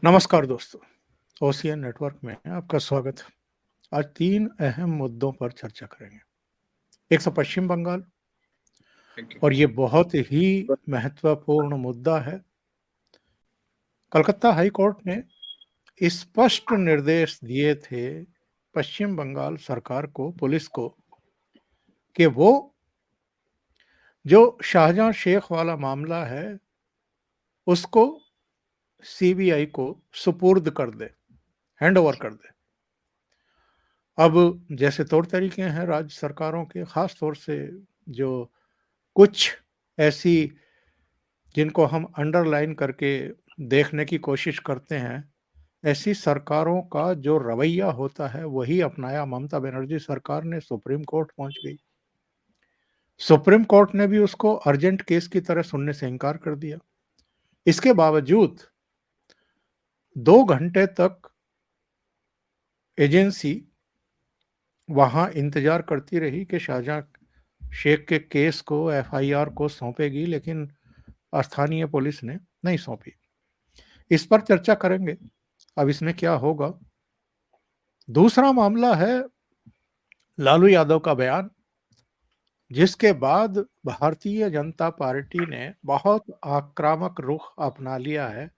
नमस्कार दोस्तों, ocean network में आपका स्वागत है। आज 3 अहम मुद्दों पर चर्चा करेंगे। एक तो पश्चिम बंगाल थैंक यू। और ये बहुत ही महत्वपूर्ण मुद्दा है। कलकत्ता हाई कोर्ट ने स्पष्ट निर्देश दिए थे पश्चिम बंगाल सरकार को, पुलिस को, कि वो जो शाहजहां शेख वाला मामला है, उसको सीबीआई को सुपुर्द कर दे, हैंडओवर कर दे। अब जैसे तौर तरीके हैं राज्य सरकारों के, खास तौर से जो कुछ ऐसी जिनको हम अंडरलाइन करके देखने की कोशिश करते हैं, ऐसी सरकारों का जो रवैया होता है वही अपनाया ममता बनर्जी सरकार ने। सुप्रीम कोर्ट पहुंच गई। सुप्रीम कोर्ट ने भी उसको अर्जेंट केस की तरह सुनने से इनकार कर दिया। इसके बावजूद 2 घंटे तक एजेंसी वहां इंतजार करती रही कि शाहजहां शेख के केस को, एफआईआर को सौंपेगी, लेकिन स्थानीय पुलिस ने नहीं सौंपी। इस पर चर्चा करेंगे, अब इसमें क्या होगा। दूसरा मामला है लालू यादव का बयान, जिसके बाद भारतीय जनता पार्टी ने बहुत आक्रामक रुख अपना लिया है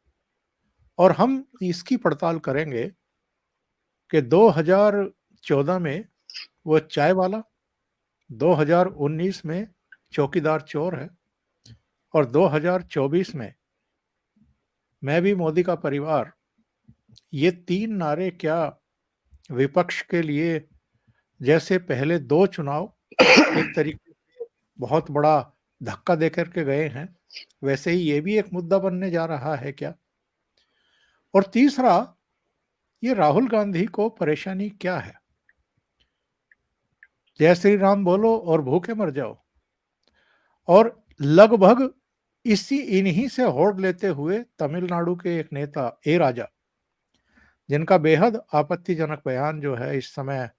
और हम इसकी पड़ताल करेंगे कि 2014 में वो चाय वाला, 2019 में चौकीदार चोर है और 2024 में मैं भी मोदी का परिवार, ये 3 नारे क्या विपक्ष के लिए जैसे पहले 2 चुनाव एक तरीके से बहुत बड़ा धक्का देकर के गए हैं, वैसे ही ये भी एक मुद्दा बनने जा रहा है क्या? और तीसरा, ये राहुल गांधी को परेशानी क्या है? जय श्री राम बोलो और भूखे मर जाओ। और लगभग इन्हीं से होड़ लेते हुए तमिलनाडु के एक नेता ए राजा, जिनका बेहद आपत्तिजनक बयान जो है इस समय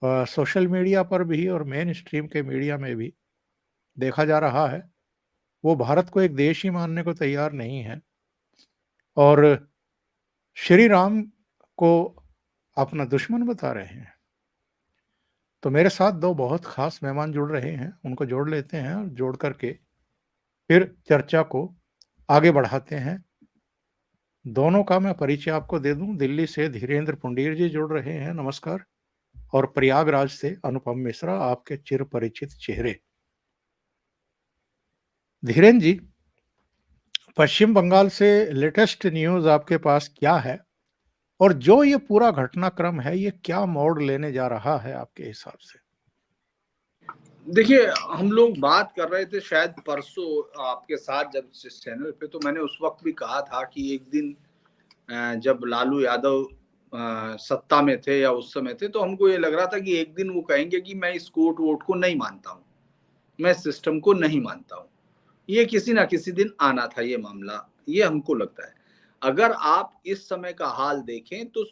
सोशल मीडिया पर भी और मेन स्ट्रीम के मीडिया में भी देखा जा रहा है, वो भारत को एक देश ही मानने को तैयार नहीं है और श्री राम को अपना दुश्मन बता रहे हैं। तो मेरे साथ 2 बहुत खास मेहमान जुड़ रहे हैं, उनको जोड़ लेते हैं और जोड़ करके फिर चर्चा को आगे बढ़ाते हैं। दोनों का मैं परिचय आपको दे दूं। दिल्ली से धीरेन्द्र पुंडीर जी जुड़ रहे हैं, नमस्कार। और प्रयागराज से अनुपम मिश्रा, आपके चिर परिचित चेहरे। धीरेन्द्र जी, पश्चिम बंगाल से लेटेस्ट न्यूज आपके पास क्या है और जो ये पूरा घटनाक्रम है ये क्या मोड़ लेने जा रहा है आपके हिसाब से? देखिए, हम लोग बात कर रहे थे शायद परसों आपके साथ जब इस चैनल पे, तो मैंने उस वक्त भी कहा था कि एक दिन जब लालू यादव सत्ता में थे या उस समय थे, तो हमको ये लग रहा था कि एक दिन वो कहेंगे कि मैं इस कोर्ट वोट को नहीं मानता हूँ, मैं सिस्टम को नहीं मानता हूँ। ये किसी ना किसी दिन आना था ये मामला, ये हमको लगता है। अगर आप इस समय का हाल देखें तो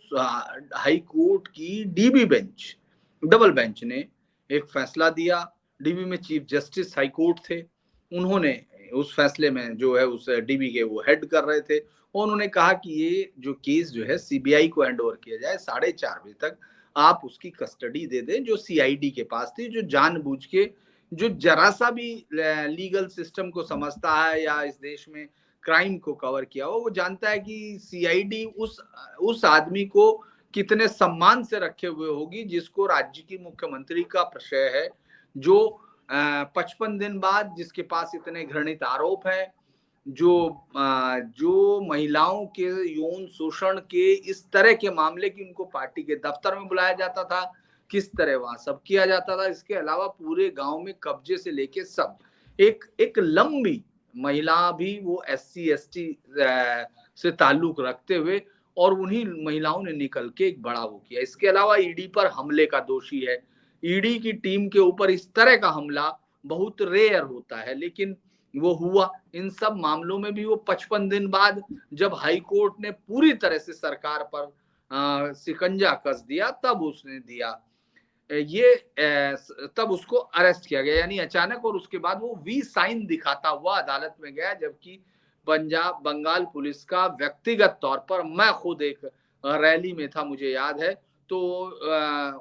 हाई कोर्ट की डीबी बेंच, डबल बेंच ने एक फैसला दिया। डीबी में चीफ जस्टिस हाई कोर्ट थे, उन्होंने उस फैसले में जो है उस डीबी के वो हेड कर रहे थे, और उन्होंने कहा कि ये जो केस जो है सीबीआई को हैंड ओवर किया जाए, 4:30 बजे तक आप उसकी कस्टडी दे दें जो सीआईडी के पास थी, जो जानबूझ के, जो जरा सा भी लीगल सिस्टम को समझता है या इस देश में क्राइम को कवर किया हो, वो जानता है कि सीआईडी उस आदमी को कितने सम्मान से रखे हुए होगी जिसको राज्य की मुख्यमंत्री का प्रशय है, जो 55 दिन बाद जिसके पास इतने घृणित आरोप हैं, जो महिलाओं के यौन शोषण के इस तरह के मामले की उनको पार्टी के दफ्तर में बुलाया जाता था, किस तरह वहां सब किया जाता था। इसके अलावा पूरे गांव में कब्जे से लेके सब, एक एक लंबी महिला भी वो एससी एसटी से ताल्लुक रखते हुए, और उन्हीं महिलाओं ने निकल के एक बड़ा वो किया। इसके अलावा ईडी पर हमले का दोषी है। ईडी की टीम के ऊपर इस तरह का हमला बहुत रेयर होता है, लेकिन वो हुआ। इन सब मामलों में भी वो 55 दिन बाद जब हाई कोर्ट ने पूरी तरह से सरकार पर शिकंजा कस दिया, तब उसने दिया ये तब उसको अरेस्ट किया गया, यानी अचानक। और उसके बाद वो वी साइन दिखाता हुआ अदालत में गया, जबकि पंजाब बंगाल पुलिस का व्यक्तिगत तौर पर, मैं खुद एक रैली में था, मुझे याद है, तो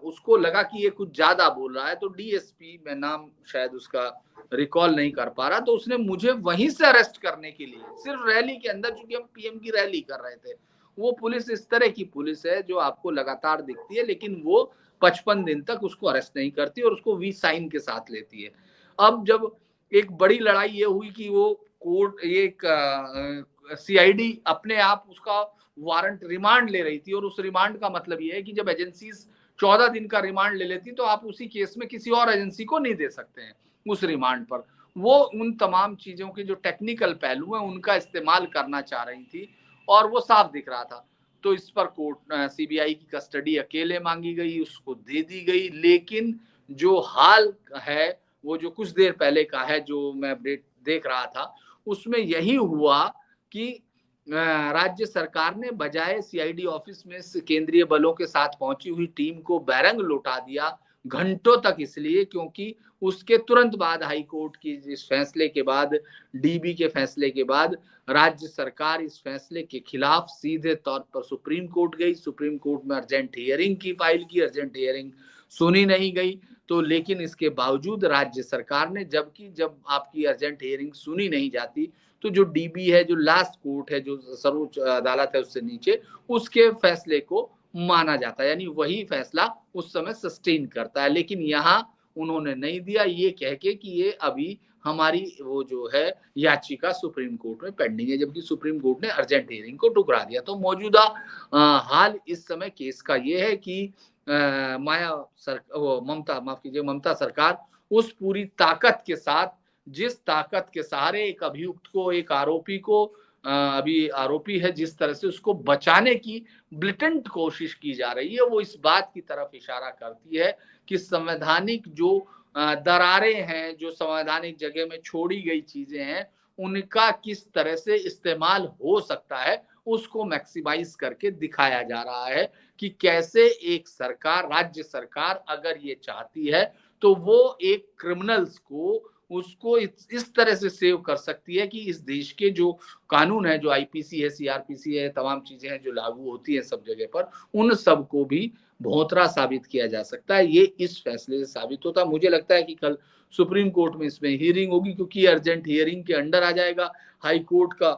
उसको लगा कि ये कुछ ज्यादा बोल रहा है, तो डीएसपी, मैं नाम शायद उसका रिकॉल नहीं कर पा रहा, तो उसने मुझे वहीं से अरेस्ट करने के लिए, सिर्फ रैली के अंदर, चूंकि हम पीएम की रैली कर रहे थे। वो पुलिस इस तरह की पुलिस है जो आपको लगातार दिखती है, लेकिन वो 55 दिन तक उसको अरेस्ट नहीं करती और उसको वी साइन के साथ लेती है। अब जब एक बड़ी लड़ाई ये हुई कि वो कोर्ट, एक सीआईडी अपने आप उसका वारंट रिमांड ले रही थी, और उस रिमांड का मतलब ये है कि जब एजेंसीज 14 दिन का रिमांड ले लेती तो आप उसी केस में किसी और एजेंसी को नहीं दे सकते हैं उस रिमांड पर। वो उन तमाम चीजों के जो टेक्निकल पहलू हैं उनका इस्तेमाल करना चाह रही थी, और वो साफ दिख रहा था। तो इस पर कोर्ट सीबीआई की कस्टडी अकेले मांगी गई, उसको दे दी गई। लेकिन जो हाल है, वो जो कुछ देर पहले का है, जो मैं अपडेट देख रहा था, उसमें यही हुआ कि राज्य सरकार ने बजाय सीआईडी ऑफिस में केंद्रीय बलों के साथ पहुंची हुई टीम को बैरंग लौटा दिया घंटों तक, इसलिए क्योंकि उसके तुरंत बाद हाई कोर्ट की इस फैसले के बाद, डीबी के फैसले के बाद, राज्य सरकार इस फैसले के खिलाफ सीधे तौर पर सुप्रीम कोर्ट गई। सुप्रीम कोर्ट में अर्जेंट हियरिंग की फाइल की, अर्जेंट हियरिंग सुनी नहीं गई। तो लेकिन इसके बावजूद राज्य सरकार ने, जबकि जब आपकी अर्जेंट हियरिंग सुनी नहीं जाती, तो जो डीबी है, जो लास्ट कोर्ट है, जो सर्वोच्च अदालत है उससे नीचे, उसके फैसले को माना जाता है, यानी वही फैसला उस समय सस्टेन करता है। लेकिन यहाँ उन्होंने नहीं दिया, ये कह के कि ये अभी हमारी वो जो है याचिका सुप्रीम कोर्ट में पेंडिंग है, जबकि सुप्रीम कोर्ट ने अर्जेंट हियरिंग को ठुकरा दिया। तो मौजूदा हाल इस समय केस का ये है कि ममता सरकार उस पूरी ताकत के साथ, जिस ताकत के सहारे एक अभियुक्त को, एक आरोपी को, अभी आरोपी है, जिस तरह से उसको बचाने की ब्लिटेंट कोशिश की जा रही है, वो इस बात की तरफ इशारा करती है कि संवैधानिक जो दरारें हैं, जो संवैधानिक जगह में छोड़ी गई चीजें हैं, उनका किस तरह से इस्तेमाल हो सकता है, उसको मैक्सिमाइज करके दिखाया जा रहा है कि कैसे एक सरकार, राज्य सरकार अगर ये चाहती है तो वो एक क्रिमिनल्स को, उसको इस तरह से सेव कर सकती है कि इस देश के जो कानून है, जो आईपीसी है, सीआरपीसी है, तमाम चीजें हैं जो लागू होती हैं सब जगह पर, उन सब को भी भोंतरा साबित किया जा सकता है। ये इस फैसले से साबित होता है। मुझे लगता है कि कल सुप्रीम कोर्ट में इसमें हियरिंग होगी, क्योंकि अर्जेंट हियरिंग के अंडर आ जाएगा। हाई कोर्ट का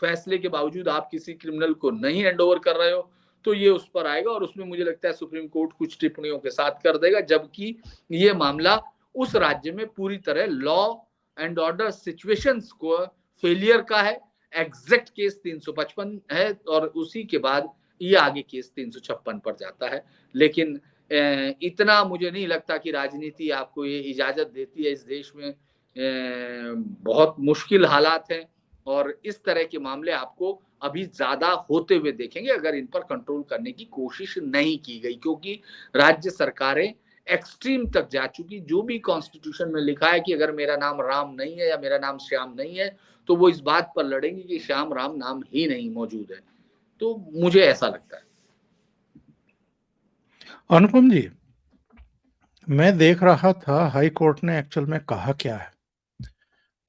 फैसले के बावजूद आप किसी क्रिमिनल को नहीं हैंडओवर कर रहे हो, तो ये उस पर आएगा, और उसमें मुझे लगता है सुप्रीम कोर्ट कुछ टिप्पणियों के साथ कर देगा, जबकि ये मामला उस राज्य में पूरी तरह लॉ एंड ऑर्डर सिचुएशंस को फेलियर का है। एग्जैक्ट केस 355 है, और उसी के बाद ये आगे केस 356 पर जाता है। लेकिन इतना मुझे नहीं लगता कि राजनीति आपको ये इजाजत देती है। इस देश में बहुत मुश्किल हालात हैं, और इस तरह के मामले आपको अभी ज्यादा होते हुए देखेंगे अगर इन पर कंट्रोल करने की कोशिश नहीं की गई, क्योंकि राज्य सरकारें एक्सट्रीम तक जा चुकी। जो भी कॉन्स्टिट्यूशन में लिखा है कि अगर मेरा नाम राम नहीं है या मेरा नाम श्याम नहीं है, तो वो इस बात पर लड़ेंगे कि श्याम राम नाम ही नहीं मौजूद है। तो मुझे ऐसा लगता है। अनुपम जी, मैं देख रहा था हाई कोर्ट ने एक्चुअल में कहा क्या है।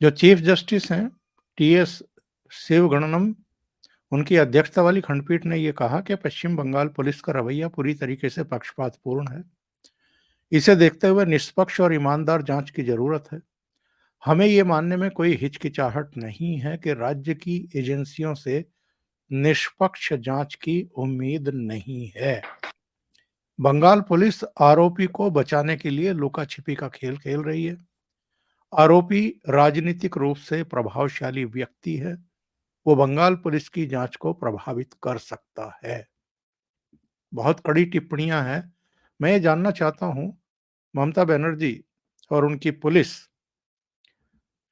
जो चीफ जस्टिस हैं टीएस शिवगणनम, उनकी अध्यक्षता वाली खंडपीठ ने यह कहा कि पश्चिम बंगाल पुलिस का रवैया पूरी तरीके से पक्षपातपूर्ण है। इसे देखते हुए निष्पक्ष और ईमानदार जांच की जरूरत है। हमें ये मानने में कोई हिचकिचाहट नहीं है कि राज्य की एजेंसियों से निष्पक्ष जांच की उम्मीद नहीं है। बंगाल पुलिस आरोपी को बचाने के लिए लुका छिपी का खेल खेल रही है। आरोपी राजनीतिक रूप से प्रभावशाली व्यक्ति है, वो बंगाल पुलिस की जांच को प्रभावित कर सकता है। बहुत कड़ी टिप्पणियां हैं। मैं ये जानना चाहता हूं, ममता बनर्जी और उनकी पुलिस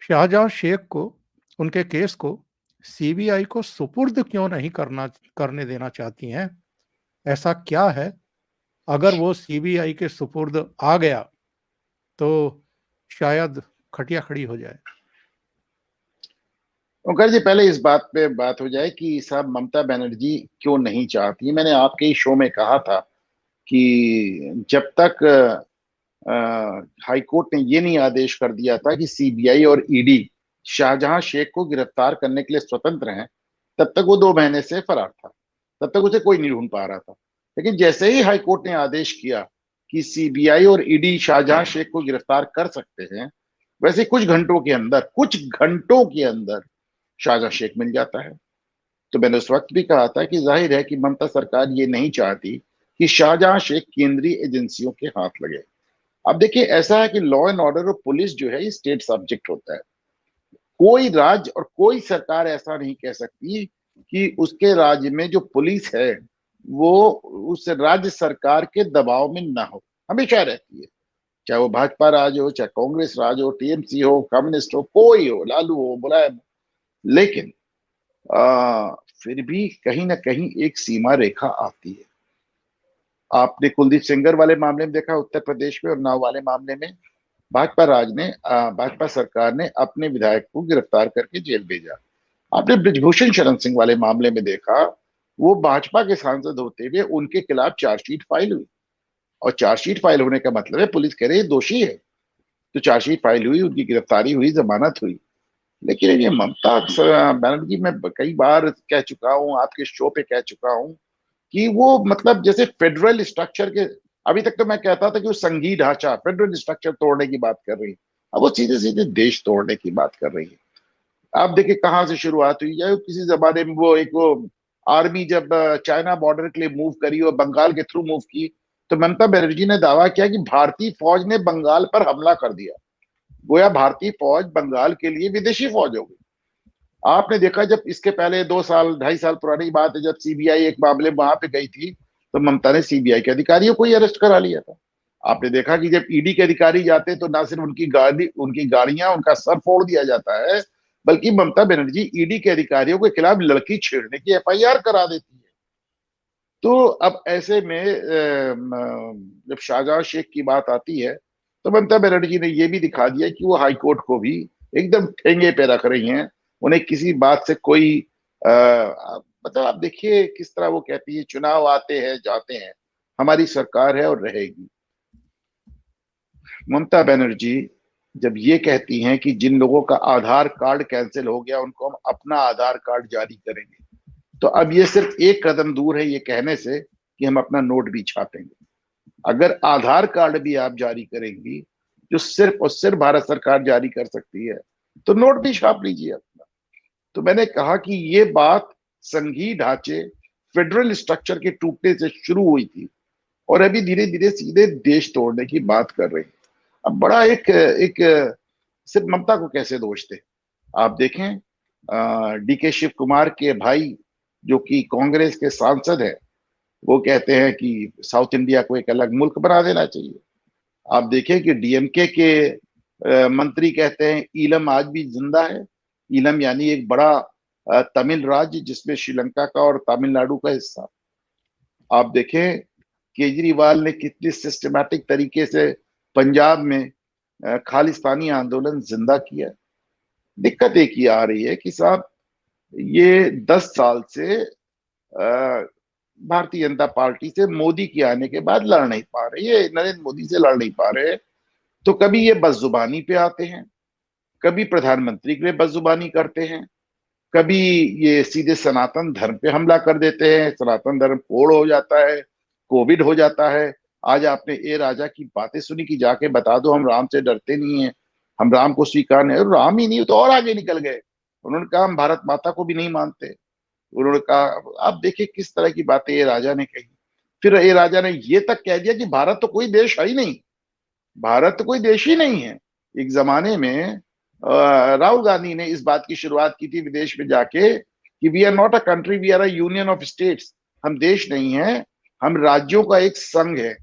शाहजहां शेख को, उनके केस को सीबीआई को सुपुर्द क्यों नहीं करने देना चाहती हैं? ऐसा क्या है? अगर वो सीबीआई के सुपुर्द आ गया तो शायद खटिया खड़ी हो जाए। ओंकार जी, पहले इस बात पे बात हो जाए कि साहब ममता बनर्जी क्यों नहीं चाहती। मैंने आपके ही शो में कहा था कि जब तक हाई कोर्ट ने ये नहीं आदेश कर दिया था कि सीबीआई और ईडी शाहजहां शेख को गिरफ्तार करने के लिए स्वतंत्र हैं, तब तक वो 2 महीने से फरार था, तब तक उसे कोई नहीं ढूंढ पा रहा था। लेकिन जैसे ही हाईकोर्ट ने आदेश किया कि सीबीआई और ईडी शाहजहां शेख को गिरफ्तार कर सकते हैं, वैसे कुछ घंटों के अंदर शाहजहां शेख मिल जाता है। तो मैंने उस वक्त भी कहा था कि जाहिर है कि ममता सरकार ये नहीं चाहती कि शाहजहां शेख केंद्रीय एजेंसियों के हाथ लगे। अब देखिए, ऐसा है कि लॉ एंड ऑर्डर और पुलिस जो है ये स्टेट सब्जेक्ट होता है। कोई राज्य और कोई सरकार ऐसा नहीं कह सकती कि उसके राज्य में जो पुलिस है वो उस राज्य सरकार के दबाव में ना हो, हमेशा रहती है। चाहे वो भाजपा राज हो, चाहे कांग्रेस राज हो, टीएमसी हो, कम्युनिस्ट हो, कोई हो, लालू हो, मुलायम। लेकिन फिर भी कहीं ना कहीं एक सीमा रेखा आती है। आपने कुलदीप सेंगर वाले मामले में देखा उत्तर प्रदेश में, और नाव वाले मामले में भाजपा सरकार ने अपने विधायक को गिरफ्तार करके जेल भेजा। आपने ब्रिजभूषण शरण सिंह वाले मामले में देखा, वो भाजपा के सांसद होते हुए उनके खिलाफ चार्जशीट फाइल हुई, और चार्जशीट फाइल होने का मतलब है पुलिस कह रही है दोषी है, तो चार्जशीट फाइल हुई, उनकी गिरफ्तारी हुई, जमानत हुई। लेकिन ये ममता बनर्जी, मैं कई बार कह चुका हूं, आपके शो पे कह चुका हूं कि वो मतलब जैसे फेडरल स्ट्रक्चर के, अभी तक तो मैं कहता था कि वो संघीय ढांचा फेडरल स्ट्रक्चर तोड़ने की बात कर रही है, अब वो सीधे सीधे देश तोड़ने की बात कर रही है। आप देखिए कहां से शुरुआत हुई है। किसी जमाने में वो आर्मी जब चाइना बॉर्डर के लिए मूव करी और बंगाल के थ्रू मूव की, तो ममता बनर्जी ने दावा किया कि भारतीय फौज ने बंगाल पर हमला कर दिया, गोया भारतीय फौज बंगाल के लिए विदेशी फौज हो गई। आपने देखा जब इसके पहले 2 साल 2.5 साल पुरानी बात है, जब सीबीआई एक मामले में वहां पे गई थी, तो ममता ने सीबीआई के अधिकारियों को ही अरेस्ट करा लिया था। आपने देखा कि जब ईडी के अधिकारी जाते तो ना सिर्फ उनकी गाड़ियां, उनका सर फोड़ दिया जाता है, बल्कि ममता बनर्जी ईडी के अधिकारियों के खिलाफ लड़की छेड़ने की एफआईआर करा देती है। तो अब ऐसे में जब शाहजहां शेख की बात आती है, तो ममता बनर्जी ने यह भी दिखा दिया कि वो हाईकोर्ट को भी एकदम ठेंगे पे रख रही हैं। उन्हें किसी बात से कोई मतलब आप देखिए किस तरह वो कहती है, चुनाव आते हैं जाते हैं, हमारी सरकार है और रहेगी। ममता बनर्जी जब ये कहती हैं कि जिन लोगों का आधार कार्ड कैंसिल हो गया उनको हम अपना आधार कार्ड जारी करेंगे, तो अब ये सिर्फ एक कदम दूर है ये कहने से कि हम अपना नोट भी छापेंगे। अगर आधार कार्ड भी आप जारी करेंगी, जो सिर्फ और सिर्फ भारत सरकार जारी कर सकती है, तो नोट भी छाप लीजिए अपना। तो मैंने कहा कि ये बात संघीय ढांचे फेडरल स्ट्रक्चर के टूटने से शुरू हुई थी, और अभी धीरे धीरे सीधे देश तोड़ने की बात कर रही है। अब बड़ा एक एक सिर्फ ममता को कैसे दोष दे। आप देखें डीके शिव कुमार के भाई जो कि कांग्रेस के सांसद है, वो कहते हैं कि साउथ इंडिया को एक अलग मुल्क बना देना चाहिए। आप देखें कि डीएमके के मंत्री कहते हैं ईलम आज भी जिंदा है। ईलम यानी एक बड़ा तमिल राज्य जिसमें श्रीलंका का और तमिलनाडु का हिस्सा। आप देखें केजरीवाल ने कितनी सिस्टमैटिक तरीके से पंजाब में खालिस्तानी आंदोलन जिंदा किया। दिक्कत एक ही आ रही है कि साहब ये 10 साल से भारतीय जनता पार्टी से मोदी के आने के बाद लड़ नहीं पा रहे, ये नरेंद्र मोदी से लड़ नहीं पा रहे। तो कभी ये बदजुबानी पे आते हैं, कभी प्रधानमंत्री के लिए बदजुबानी करते हैं, कभी ये सीधे सनातन धर्म पे हमला कर देते हैं, सनातन धर्म कोड़ हो जाता है, कोविड हो जाता है। आज आपने ए राजा की बातें सुनी कि जाके बता दो हम राम से डरते नहीं है, हम राम को स्वीकार नहीं, राम ही नहीं तो और आगे निकल गए। उन्होंने कहा हम भारत माता को भी नहीं मानते। उन्होंने कहा, आप देखिए किस तरह की बातें ए राजा ने कही। फिर ए राजा ने ये तक कह दिया कि भारत तो कोई देश है ही नहीं, भारत तो कोई देश ही नहीं है। एक जमाने में राहुल गांधी ने इस बात की शुरुआत की थी विदेश में जाके कि we are not a country, we are a union of states. हम देश नहीं है, हम राज्यों का एक संघ है।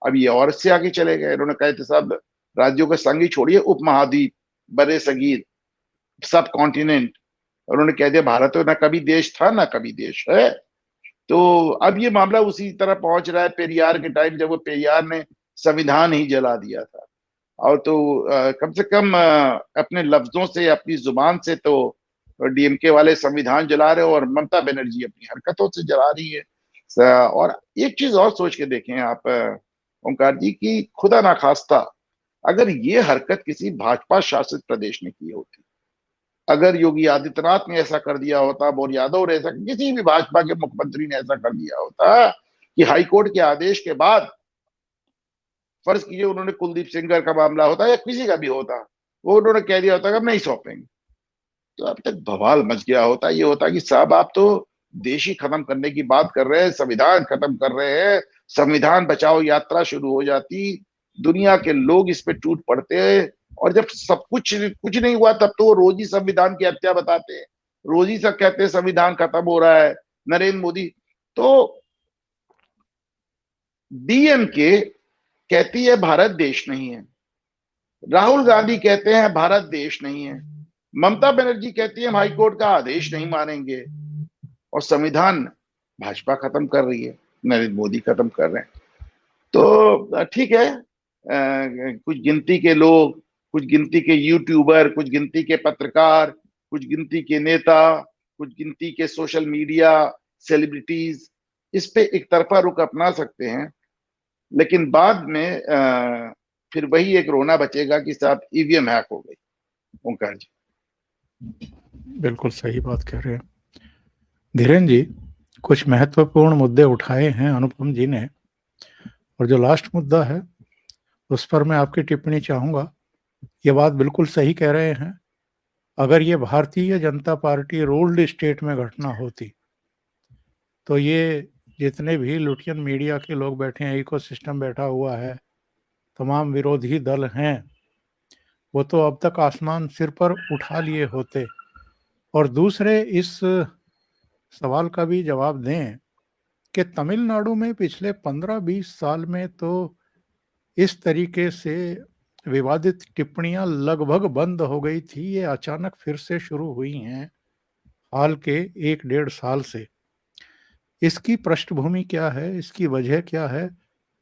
अब ये और से आगे चले गए, इन्होंने कहा थे साहब राज्यों का संघ ही छोड़िए, उपमहाद्वीप, बड़े सगीर, सब कॉन्टिनेंट। उन्होंने कह दिया भारत तो ना कभी देश था ना कभी देश है। तो अब ये मामला उसी तरह पहुंच रहा है पेरियार के टाइम, जब वो पेरियार ने संविधान ही जला दिया था। और तो कम से कम अपने लफ्जों से, अपनी जुबान से तो डीएमके वाले संविधान जला रहे हो, और ममता बनर्जी अपनी हरकतों से जला रही है। और एक चीज और सोच के देखें आप ओंकार जी की, खुदा ना खास्ता अगर ये हरकत किसी भाजपा शासित प्रदेश ने की होती, अगर योगी आदित्यनाथ ने ऐसा कर दिया होता, बोर यादव ने ऐसा, किसी भी भाजपा के मुख्यमंत्री ने ऐसा कर दिया होता कि हाईकोर्ट के आदेश के बाद, फर्ज कीजिए उन्होंने कुलदीप सेंगर का मामला होता या किसी का भी होता, वो उन्होंने कह दिया होता कि हम नहीं सौंपेंगे, तो अब तक बवाल मच गया होता। ये होता कि साहब आप तो देश ही खत्म करने की बात कर रहे हैं, संविधान खत्म कर रहे हैं, संविधान बचाओ यात्रा शुरू हो जाती, दुनिया के लोग इस पे टूट पड़ते हैं। और जब सब कुछ नहीं हुआ तब तो वो रोज ही संविधान की हत्या बताते हैं, रोज ही सब कहते हैं संविधान खत्म हो रहा है। नरेंद्र मोदी तो डीएमके कहती है भारत देश नहीं है, राहुल गांधी कहते हैं भारत देश नहीं है, ममता बनर्जी कहती है हम हाईकोर्ट का आदेश नहीं मानेंगे, और संविधान भाजपा खत्म कर रही है, नरेंद्र मोदी खत्म कर रहे हैं। तो ठीक है, कुछ गिनती के लोग, कुछ गिनती के यूट्यूबर, कुछ गिनती के पत्रकार, कुछ गिनती के नेता, कुछ गिनती के सोशल मीडिया सेलिब्रिटीज इस पे एक तरफा रुख अपना सकते हैं, लेकिन बाद में फिर वही एक रोना बचेगा कि साहब ईवीएम हैक हो गई। ओंकार जी बिल्कुल सही बात कह रहे हैं धीरेन्द्र जी। कुछ महत्वपूर्ण मुद्दे उठाए हैं अनुपम जी ने, और जो लास्ट मुद्दा है उस पर मैं आपकी टिप्पणी चाहूंगा। ये बात बिल्कुल सही कह रहे हैं, अगर ये Bharatiya Janata party ruled state में घटना होती तो ये जितने भी लुटियन मीडिया के लोग बैठे हैं, इकोसिस्टम बैठा हुआ है, तमाम विरोधी दल हैं, वो तो अब तक आसमान सिर पर उठा लिए होते। और दूसरे इस सवाल का भी जवाब दें कि तमिलनाडु में पिछले 15-20 साल में तो इस तरीके से विवादित टिप्पणियां लगभग बंद हो गई थी, ये अचानक फिर से शुरू हुई हैं हाल के 1-1.5 साल से। इसकी पृष्ठभूमि क्या है, इसकी वजह क्या है?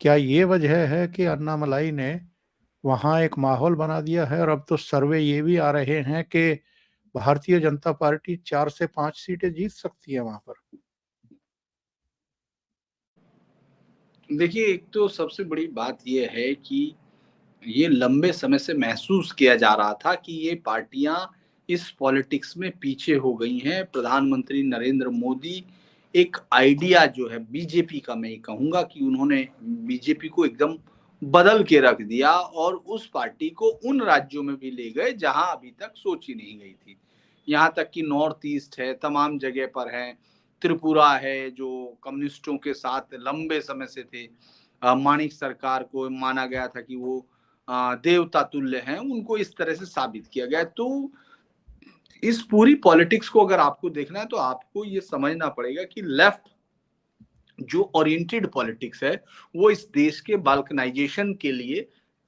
क्या ये वजह है कि अन्नामलाई ने वहाँ एक माहौल बना दिया है, और अब तो सर्वे ये भी आ रहे हैं कि भारतीय जनता पार्टी 4 से 5 सीटें जीत सकती है वहां पर? देखिए, एक तो सबसे बड़ी बात ये है कि ये लंबे समय से महसूस किया जा रहा था कि ये पार्टियां इस पॉलिटिक्स में पीछे हो गई हैं। प्रधानमंत्री नरेंद्र मोदी एक आइडिया जो है बीजेपी का, मैं ये कहूँगा कि उन्होंने बीजेपी को एकदम बदल के रख दिया और उस पार्टी को उन राज्यों में भी ले गए जहां अभी तक सोची नहीं गई थी। यहाँ तक कि नॉर्थ ईस्ट है, तमाम जगह पर है, त्रिपुरा है जो कम्युनिस्टों के साथ लंबे समय से थे। माणिक सरकार को माना गया था कि वो देवता तुल्य हैं, उनको इस तरह से साबित किया गया। तो इस पूरी पॉलिटिक्स को अगर आपको देखना है तो आपको ये समझना पड़ेगा कि लेफ्ट जो ओरिएंटेड पॉलिटिक्स है वो इस देश के बाल्कनाइजेशन के लिए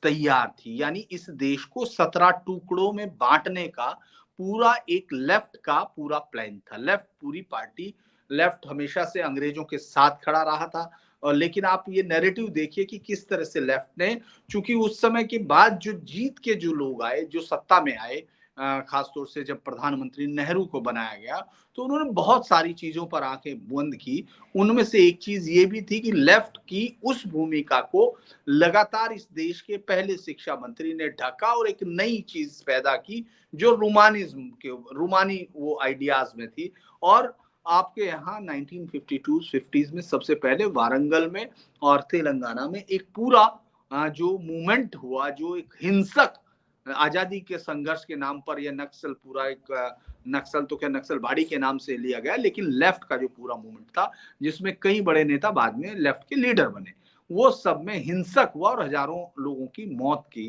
तैयार थी। यानी इस देश को 17 टुकड़ों में बांटने का पूरा एक लेफ्ट का पूरा प्लान था। लेफ्ट पूरी पार्टी, लेफ्ट हमेशा से अंग्रेजों के साथ खड़ा रहा था। और लेकिन आप ये नैरेटिव देखिए कि किस तरह से लेफ्ट ने, चूंकि उस समय के बाद जो जीत के जो लोग आए, जो सत्ता में आए, खासतौर से जब प्रधानमंत्री नेहरू को बनाया गया, तो उन्होंने बहुत सारी चीजों पर आंखें बंद की। उनमें से एक चीज ये भी थी कि लेफ्ट की उस भूमिका को लगातार इस देश के पहले शिक्षा मंत्री ने ढका और एक नई चीज पैदा की जो रूमानिज्म के, रूमानी वो आइडियाज में थी। और आपके यहाँ 1952-50s में सबसे पहले वारंगल में और तेलंगाना में एक पूरा जो मूवमेंट हुआ, जो एक हिंसक आजादी के संघर्ष के नाम पर यह नक्सल, पूरा एक नक्सल तो क्या नक्सलवाड़ी के नाम से लिया गया, लेकिन लेफ्ट का जो पूरा मूवमेंट था जिसमें कई बड़े नेता बाद में लेफ्ट के लीडर बने, वो सब में हिंसक हुआ और हजारों लोगों की मौत की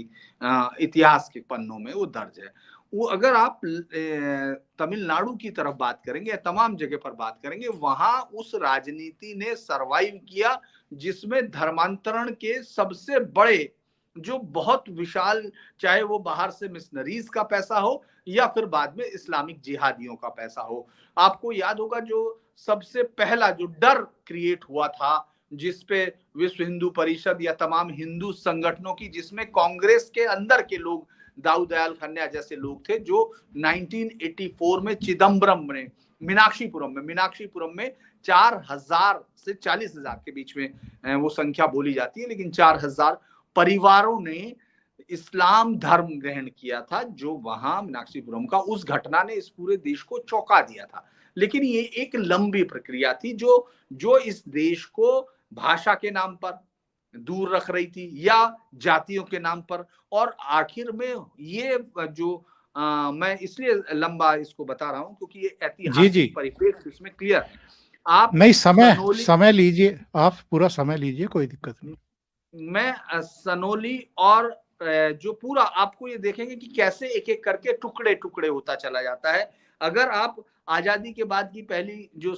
इतिहास के पन्नों में वो दर्ज है। वो अगर आप तमिलनाडु की तरफ बात करेंगे या तमाम जगह पर बात करेंगे, वहां उस राजनीति ने सरवाइव किया जिसमें धर्मांतरण के सबसे बड़े जो बहुत विशाल, चाहे वो बाहर से मिशनरीज का पैसा हो या फिर बाद में इस्लामिक जिहादियों का पैसा हो। आपको याद होगा जो सबसे पहला जो डर क्रिएट हुआ था, जिसपे विश्व हिंदू परिषद या तमाम हिंदू संगठनों की, जिसमें कांग्रेस के अंदर के लोग, दाऊद दयाल खन्ना जैसे लोग थे, जो 1984 में चिदम्बरम में मीनाक्षीपुरम में 4,000 से 40,000 के बीच में वो संख्या बोली जाती है, लेकिन 4,000 परिवारों ने इस्लाम धर्म ग्रहण किया था, जो वहां मीनाक्षीपुरम का उस घटना ने इस पूरे देश को चौंका दिया था। लेकिन ये एक लंबी प्रक्रिया थी जो जो इस देश को भाषा के नाम पर दूर रख रही थी या जातियों के नाम पर। और आखिर में ये जो मैं इसलिए लंबा इसको बता रहा हूं क्योंकि ये जी, जी। ऐतिहासिक परिप्रेक्ष्य इसमें क्लियर है। आप नहीं, सनोली, समय लीजिए, आप पूरा समय लीजिए, कोई दिक्कत नहीं। मैं सनोली और जो पूरा आपको ये देखेंगे कि कैसे एक एक करके टुकड़े टुकड़े होता चला जाता है। अगर आप आजादी के बाद की पहली जो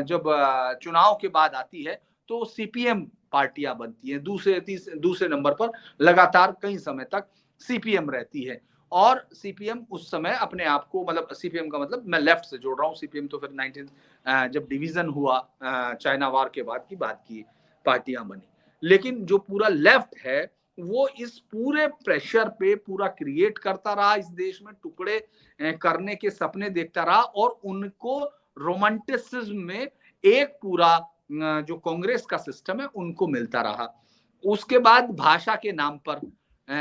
जब चुनाव के बाद आती है तो सीपीएम पार्टियां बनती हैं, दूसरे नंबर पर लगातार कई समय तक सीपीएम रहती है। और सीपीएम उस समय अपने आप को, मतलब सीपीएम का मतलब मैं लेफ्ट से जोड़ रहा हूँ, सीपीएम तो फिर 19 जब डिवीजन हुआ चाइना वार के बाद की पार्टियां बनी। लेकिन जो पूरा लेफ्ट है वो इस पूरे प्रेशर पे पूरा क्रिएट करता रहा, इस देश में टुकड़े करने के सपने देखता रहा और उनको रोमांटिसिज्म में एक पूरा जो कांग्रेस का सिस्टम है उनको मिलता रहा। उसके बाद भाषा के नाम पर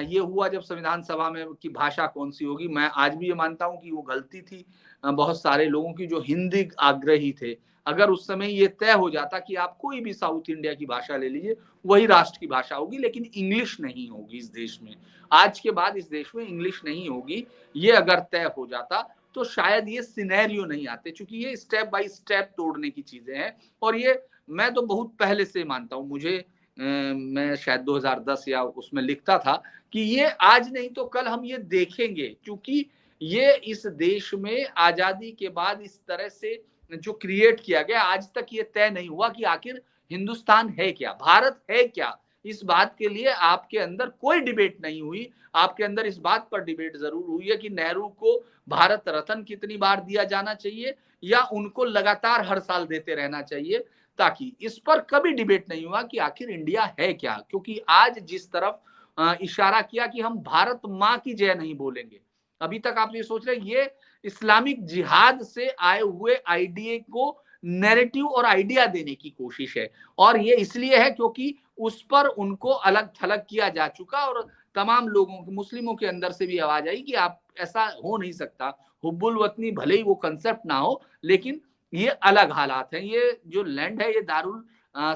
ये हुआ जब संविधान सभा में कि भाषा कौन सी होगी। मैं आज भी ये मानता हूं कि वो गलती थी बहुत सारे लोगों की जो हिंदी आग्रही थे। अगर उस समय ये तय हो जाता कि आप कोई भी साउथ इंडिया की भाषा ले लीजिए, वही राष्ट्र की भाषा होगी, लेकिन इंग्लिश नहीं होगी इस देश में। आज के बाद इस देश में इंग्लिश नहीं होगी, ये अगर तय हो जाता तो शायद ये सिनेरियो नहीं आते, क्योंकि ये स्टेप बाय स्टेप तोड़ने की चीजें हैं। और ये मैं तो बहुत पहले से मानता हूं, मुझे मैं शायद 2010 या उसमें लिखता था कि ये आज नहीं तो कल हम ये देखेंगे, क्योंकि ये इस देश में आजादी के बाद इस तरह से जो क्रिएट किया गया, आज तक ये तय नहीं हुआ कि आखिर हिंदुस्तान है क्या, भारत है क्या। इस बात के लिए आपके अंदर कोई डिबेट नहीं हुई। आपके अंदर इस बात पर डिबेट जरूर हुई है कि नेहरू को भारत रत्न कितनी बार दिया जाना चाहिए या उनको लगातार हर साल देते रहना चाहिए, ताकि इस पर कभी डिबेट नहीं हुआ कि आखिर इंडिया है क्या। क्योंकि आज जिस तरफ इशारा किया कि हम भारत माँ की जय नहीं बोलेंगे, अभी तक आप ये सोच रहे हैं ये इस्लामिक जिहाद से आए हुए आइडिया को नैरेटिव और आइडिया देने की कोशिश है। और ये इसलिए है क्योंकि उस पर उनको अलग थलग किया जा चुका और तमाम लोगों के, मुस्लिमों के अंदर से भी आवाज आई कि आप ऐसा हो नहीं सकता, हुब्बुल वतनी भले ही वो कंसेप्ट ना हो, लेकिन ये अलग हालात हैं। ये जो लैंड है ये दारुल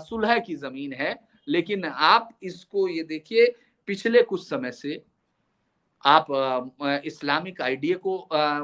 सुलह की जमीन है। लेकिन आप इसको ये देखिए, पिछले कुछ समय से आप इस्लामिक आइडिया को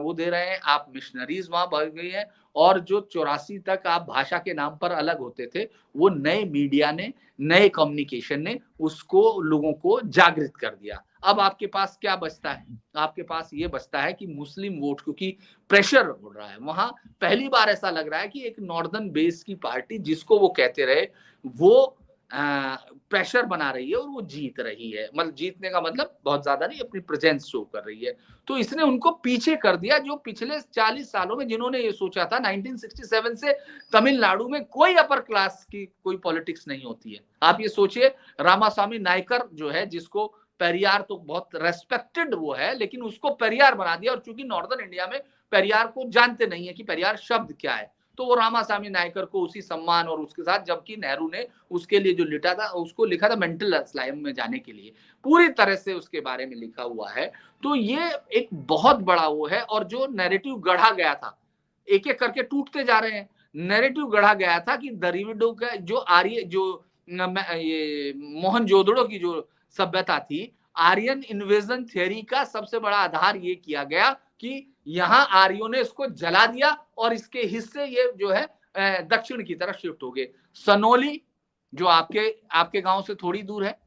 वो दे रहे हैं, आप मिशनरीज वहां बढ़ गई हैं। और जो 84 तक आप भाषा के नाम पर अलग होते थे, वो नए मीडिया ने, नए कम्युनिकेशन ने उसको लोगों को जागृत कर दिया। अब आपके पास क्या बचता है? आपके पास ये बचता है कि मुस्लिम वोट, क्योंकि प्रेशर हो रहा है वहां, पहली बार ऐसा लग रहा है कि एक नॉर्दर्न बेस की पार्टी जिसको वो कहते रहे, वो प्रेशर बना रही है और वो जीत रही है। मतलब जीतने का मतलब बहुत ज्यादा नहीं, अपनी प्रेजेंस शो कर रही है। तो इसने उनको पीछे कर दिया, जो पिछले 40 सालों में जिन्होंने ये सोचा था 1967 से तमिलनाडु में कोई अपर क्लास की कोई पॉलिटिक्स नहीं होती है। आप ये सोचिए, रामास्वामी नायकर जो है, जिसको पेरियार तो बहुत रेस्पेक्टेड वो है, लेकिन उसको पेरियार बना दिया। और चूंकि नॉर्दर्न इंडिया में पेरियार को जानते नहीं है कि पेरियार शब्द क्या है, तो वो रामास्वामी नायकर को उसी सम्मान और उसके साथ, जबकि नेहरू ने उसके लिए जो लिखा था, उसको लिखा था मेंटल असाइलम में जाने के लिए, पूरी तरह से उसके बारे में लिखा हुआ है। तो ये एक बहुत बड़ा वो है। और जो नैरेटिव गढ़ा गया था, एक एक करके टूटते जा रहे हैं। नैरेटिव गढ़ा गया था कि द्रविड़ों का जो आर्य, जो ये मोहनजोदड़ो की जो सभ्यता थी, आर्यन इन्वेजन थ्योरी का सबसे बड़ा आधार ये किया गया कि यहां आर्यों ने इसको जला दिया और इसके हिस्से ये जो है दक्षिण की तरफ शिफ्ट हो गए। सनोली जो आपके आपके गांव से थोड़ी दूर है,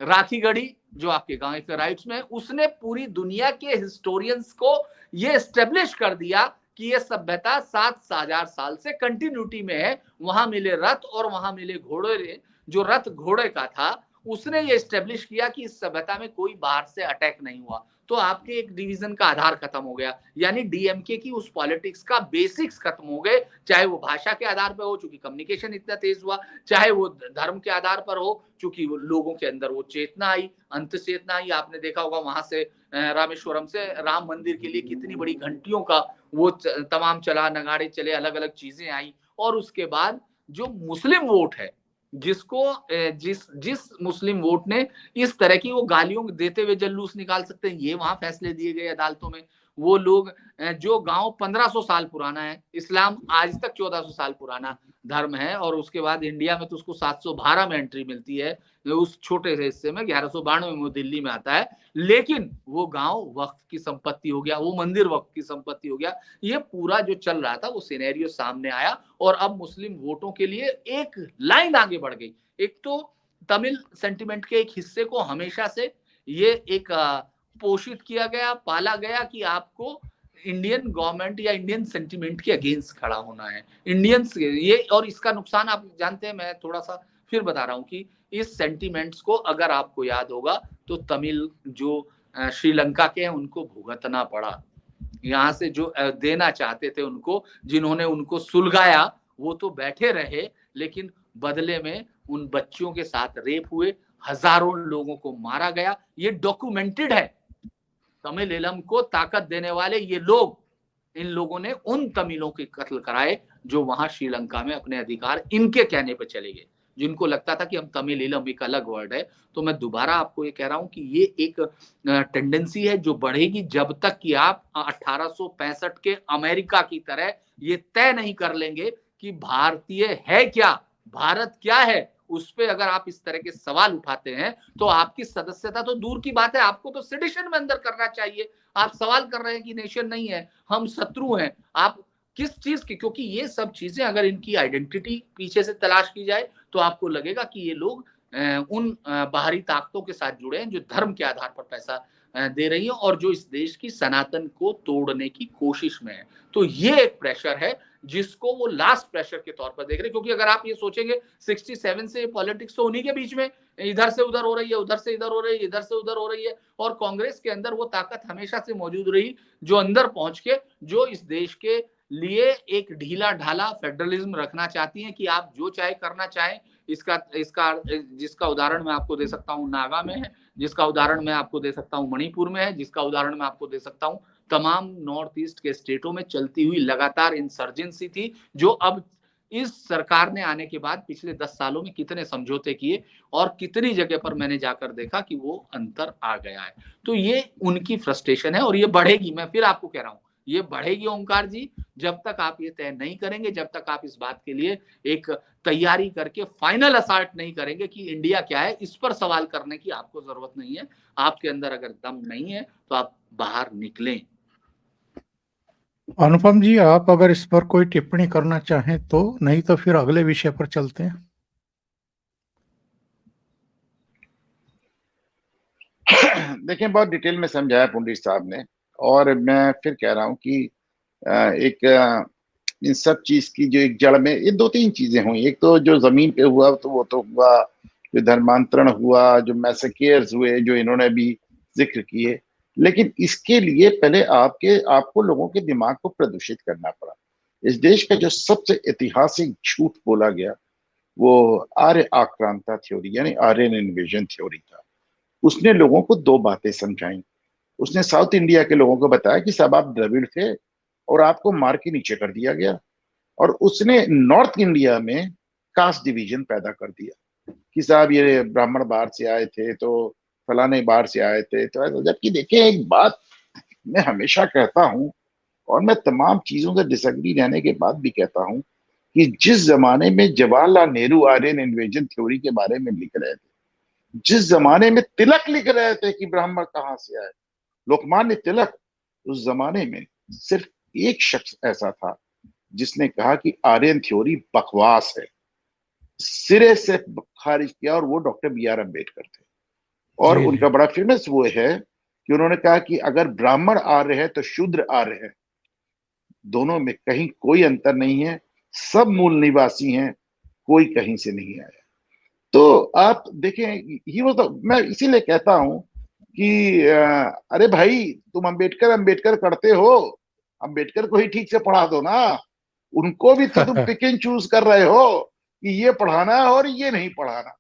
राखीगढ़ी जो आपके गांव के राइट्स में है, उसने पूरी दुनिया के हिस्टोरियंस को ये एस्टेब्लिश कर दिया कि ये सभ्यता 7,000 साल से कंटिन्यूटी में है। वहां मिले रथ और वहां मिले घोड़े, जो रथ घोड़े का था, उसने ये एस्टेब्लिश किया कि इस सभ्यता में कोई बाहर से अटैक नहीं हुआ। तो आपके एक डिवीजन का आधार खत्म हो गया, यानी डीएमके की उस पॉलिटिक्स का बेसिक्स खत्म हो गए। चाहे वो भाषा के आधार पर हो, चूंकि कम्युनिकेशन इतना तेज हुआ, चाहे वो धर्म के आधार पर हो, चूंकि लोगों के अंदर वो चेतना आई, अंत चेतना आई। आपने देखा होगा वहां से रामेश्वरम से राम मंदिर के लिए कितनी बड़ी घंटियों का वो तमाम चला, नगाड़े चले, अलग अलग चीजें आई। और उसके बाद जो मुस्लिम वोट है, जिसको जिस मुस्लिम वोट ने इस तरह की वो गालियों देते हुए जुलूस निकाल सकते हैं, ये वहां फैसले दिए गए अदालतों में। वो लोग जो गांव 1500 साल पुराना है, इस्लाम आज तक 1400 साल पुराना धर्म है, और उसके बाद इंडिया में तो उसको 712 में एंट्री मिलती है, उस छोटे से हिस्से में 1192 में वो दिल्ली में आता है, लेकिन वो गांव वक्त की संपत्ति हो गया, वो मंदिर वक्त की संपत्ति हो गया। ये पूरा जो चल रहा था वो सिनेरियो सामने आया, और अब मुस्लिम वोटों के लिए एक लाइन आगे बढ़ गई। एक तो तमिल सेंटिमेंट के एक हिस्से को हमेशा से ये एक पोषित किया गया, पाला गया कि आपको इंडियन गवर्नमेंट या इंडियन सेंटिमेंट के अगेंस्ट खड़ा होना है, इंडियंस ये, और इसका नुकसान आप जानते हैं, मैं थोड़ा सा फिर बता रहा हूं कि इस सेंटिमेंट्स को अगर आपको याद होगा तो तमिल जो श्रीलंका के हैं उनको भुगतना पड़ा। यहाँ से जो देना चाहते थे उनको, जिन्होंने उनको सुलगाया, वो तो बैठे रहे, लेकिन बदले में उन बच्चियों के साथ रेप हुए, हजारों लोगों को मारा गया। ये डॉक्यूमेंटेड है। तमिल इलम को ताकत देने वाले ये लोग, इन लोगों ने उन तमिलों के कत्ल कराए जो वहां श्रीलंका में अपने अधिकार इनके कहने पर चले गए, जिनको लगता था कि हम तमिल इलम एक अलग वर्ड है। तो मैं दोबारा आपको ये कह रहा हूं कि ये एक टेंडेंसी है जो बढ़ेगी जब तक कि आप 1865 के अमेरिका की तरह ये तय नहीं कर लेंगे कि भारतीय है क्या, भारत क्या है। उस पे अगर आप इस तरह के सवाल उठाते हैं तो आपकी सदस्यता तो दूर की बात है, आपको तो सेडिशन में अंदर करना चाहिए। आप सवाल कर रहे हैं कि नेशन नहीं है, हम शत्रु हैं, आप किस चीज की, क्योंकि ये सब चीजें अगर इनकी आइडेंटिटी पीछे से तलाश की जाए तो आपको लगेगा कि ये लोग उन बाहरी ताकतों के साथ जुड़े हैं जो धर्म के आधार पर पैसा दे रही है और जो इस देश की सनातन को तोड़ने की कोशिश में है। तो ये एक प्रेशर है जिसको वो लास्ट प्रेशर के तौर पर देख रहे हैं, क्योंकि अगर आप ये सोचेंगे 67 से पॉलिटिक्स तो उन्हीं के बीच में इधर से उधर हो रही है, उधर से इधर हो रही है, इधर से उधर हो रही है, और कांग्रेस के अंदर वो ताकत हमेशा से मौजूद रही जो अंदर पहुंच के जो इस देश के लिए एक ढीला ढाला फेडरलिज्म रखना चाहती है कि आप जो चाहे करना चाहें। इसका इसका जिसका उदाहरण मैं आपको दे सकता हूँ नागा में है, जिसका उदाहरण मैं आपको दे सकता हूँ मणिपुर में है, जिसका उदाहरण मैं आपको दे सकता हूँ तमाम नॉर्थ ईस्ट के स्टेटों में चलती हुई लगातार इंसर्जेंसी थी, जो अब इस सरकार ने आने के बाद पिछले 10 सालों में कितने समझौते किए और कितनी जगह पर मैंने जाकर देखा कि वो अंतर आ गया है। तो ये उनकी फ्रस्ट्रेशन है और ये बढ़ेगी, मैं फिर आपको कह रहा हूं ये बढ़ेगी ओंकार जी, जब तक आप ये तय नहीं करेंगे, जब तक आप इस बात के लिए एक तैयारी करके फाइनल असर्ट नहीं करेंगे कि इंडिया क्या है, इस पर सवाल करने की आपको जरूरत नहीं है। आपके अंदर अगर दम नहीं है तो आप बाहर निकलें। अनुपम जी, आप अगर इस पर कोई टिप्पणी करना चाहें तो, नहीं तो फिर अगले विषय पर चलते हैं। देखिए, बहुत डिटेल में समझाया पुंडरीक साहब ने, और मैं फिर कह रहा हूं कि एक इन सब चीज की जो एक जड़ में ये दो तीन चीजें हुई। एक तो जो जमीन पे हुआ तो वो तो हुआ, जो धर्मांतरण हुआ, जो मैसेकेयर्स हुए जो इन्होंने भी जिक्र किए, लेकिन इसके लिए पहले आपको लोगों के दिमाग को प्रदूषित करना पड़ा। इस देश का जो सबसे ऐतिहासिक झूठ बोला गया वो आर्य आक्रांता थ्योरी यानी आर्यन इन्वेजन थ्योरी था। उसने लोगों को दो बातें समझाई। उसने साउथ इंडिया के लोगों को बताया कि सब आप द्रविड़ थे और आपको मार के नीचे कर दिया गया, और उसने नॉर्थ इंडिया में कास्ट डिवीजन पैदा कर दिया कि साहब ये ब्राह्मण बाहर से आए थे तो फलाने बाहर से आए थे तो ऐसा। जबकि देखिए, एक बात मैं हमेशा कहता हूं और मैं तमाम चीजों से डिसएग्री रहने के बाद भी कहता हूं कि जिस जमाने में Jawaharlal Nehru Aryan invasion theory के बारे में लिख रहे थे, जिस जमाने में तिलक लिख रहे थे कि ब्राह्मण कहां से आए, लोकमान्य तिलक, उस जमाने में सिर्फ एक शख्स ऐसा था जिसने कहा कि आर्यन थ्योरी बकवास है, सिरे से खारिज किया, और वो डॉक्टर बी आर अम्बेडकर थे। और जी, उनका जी। बड़ा फेमस वो है कि उन्होंने कहा कि अगर ब्राह्मण आर्य है तो शूद्र आर्य है, दोनों में कहीं कोई अंतर नहीं है, सब मूल निवासी हैं, कोई कहीं से नहीं आया। तो आप देखें, ही वो तो मैं इसीलिए कहता हूं कि अरे भाई, तुम अंबेडकर अंबेडकर करते हो, अंबेडकर को ही ठीक से पढ़ा दो ना। उनको भी तो तुम पिक एंड चूज कर रहे हो कि ये पढ़ाना है और ये नहीं पढ़ाना।